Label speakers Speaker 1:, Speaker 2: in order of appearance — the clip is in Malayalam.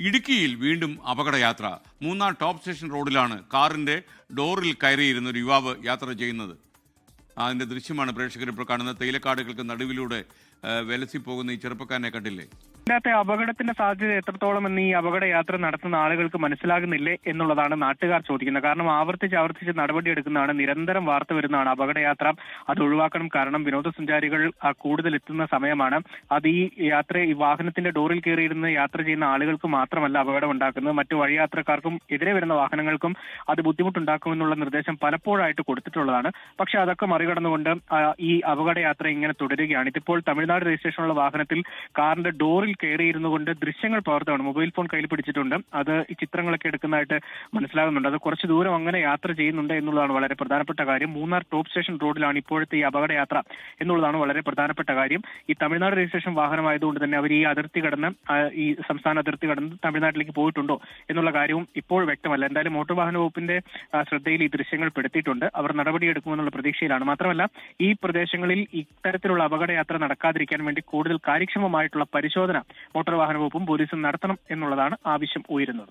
Speaker 1: ഇടുക്കിയിൽ വീണ്ടും അപകടയാത്ര. മൂന്നാർ ടോപ്പ് സ്റ്റേഷൻ റോഡിലാണ് കാറിന്റെ ഡോറിൽ കയറിയിരുന്ന ഒരു യുവാവ് യാത്ര ചെയ്യുന്നത്. അതിന്റെ ദൃശ്യമാണ് പ്രേക്ഷകർ ഇപ്പോൾ കാണുന്നത്. തേയിലക്കാടുകൾക്ക് നടുവിലൂടെ വെലസി പോകുന്ന ഈ ചെറുപ്പക്കാരനെ കണ്ടില്ലേ?
Speaker 2: ഇതിനകത്തെ അപകടത്തിന്റെ സാധ്യത എത്രത്തോളം എന്ന് ഈ അപകട യാത്ര നടത്തുന്ന ആളുകൾക്ക് മനസ്സിലാകുന്നില്ലേ എന്നുള്ളതാണ് നാട്ടുകാർ ചോദിക്കുന്നത്. കാരണം ആവർത്തിച്ച് നടപടിയെടുക്കുന്നതാണ്, നിരന്തരം വാർത്ത വരുന്നതാണ് അപകടയാത്ര. അത് ഒഴിവാക്കണം. കാരണം വിനോദസഞ്ചാരികൾ കൂടുതൽ എത്തുന്ന സമയമാണ്. അത് ഈ വാഹനത്തിന്റെ ഡോറിൽ കയറിയിരുന്ന് യാത്ര ചെയ്യുന്ന ആളുകൾക്ക് മാത്രമല്ല അപകടം ഉണ്ടാക്കുന്നത്, മറ്റു വഴിയാത്രക്കാർക്കും എതിരെ വരുന്ന വാഹനങ്ങൾക്കും അത് ബുദ്ധിമുട്ടുണ്ടാക്കുമെന്നുള്ള നിർദ്ദേശം പലപ്പോഴായിട്ട് കൊടുത്തിട്ടുള്ളതാണ്. പക്ഷെ അതൊക്കെ മറികടന്നുകൊണ്ട് ഈ അപകടയാത്ര ഇങ്ങനെ തുടരുകയാണ്. ഇതിപ്പോൾ തമിഴ്നാട് രജിസ്ട്രേഷനുള്ള വാഹനത്തിൽ കാറിന്റെ ഡോറിൽ കയറിയിരുന്നു കൊണ്ട് ദൃശ്യങ്ങൾ പകർത്തുകയാണ്. മൊബൈൽ ഫോൺ കയ്യിൽ പിടിച്ചിട്ടുണ്ട്. അത് ഈ ചിത്രങ്ങളൊക്കെ എടുക്കുന്നതായിട്ട് മനസ്സിലാകുന്നുണ്ട്. അത് കുറച്ച് ദൂരം അങ്ങനെ യാത്ര ചെയ്യുന്നുണ്ട് എന്നുള്ളതാണ് വളരെ പ്രധാനപ്പെട്ട കാര്യം. മൂന്നാർ ടോപ്പ് സ്റ്റേഷൻ റോഡിലാണ് ഇപ്പോഴത്തെ ഈ അപകടയാത്ര എന്നുള്ളതാണ് വളരെ പ്രധാനപ്പെട്ട കാര്യം. ഈ തമിഴ്നാട് രജിസ്ട്രേഷൻ വാഹനമായതുകൊണ്ട് തന്നെ അവർ ഈ അതിർത്തി കടന്ന് ഈ സംസ്ഥാന അതിർത്തി കടന്ന് തമിഴ്നാട്ടിലേക്ക് പോയിട്ടുണ്ടോ എന്നുള്ള കാര്യവും ഇപ്പോൾ വ്യക്തമല്ല. എന്തായാലും മോട്ടോർ വാഹന വകുപ്പിന്റെ ശ്രദ്ധയിൽ ഈ ദൃശ്യങ്ങൾ പെടുത്തിയിട്ടുണ്ട്. അവർ നടപടിയെടുക്കുമെന്നുള്ള പ്രതീക്ഷയിലാണ്. മാത്രമല്ല ഈ പ്രദേശങ്ങളിൽ ഇത്തരത്തിലുള്ള അപകടയാത്ര നടക്കാതിരിക്കാൻ വേണ്ടി കൂടുതൽ കാര്യക്ഷമമായിട്ടുള്ള പരിശോധന മോട്ടോർ വാഹന വകുപ്പും പോലീസും നടത്തണം എന്നുള്ളതാണ് ആവശ്യം ഉയരുന്നത്.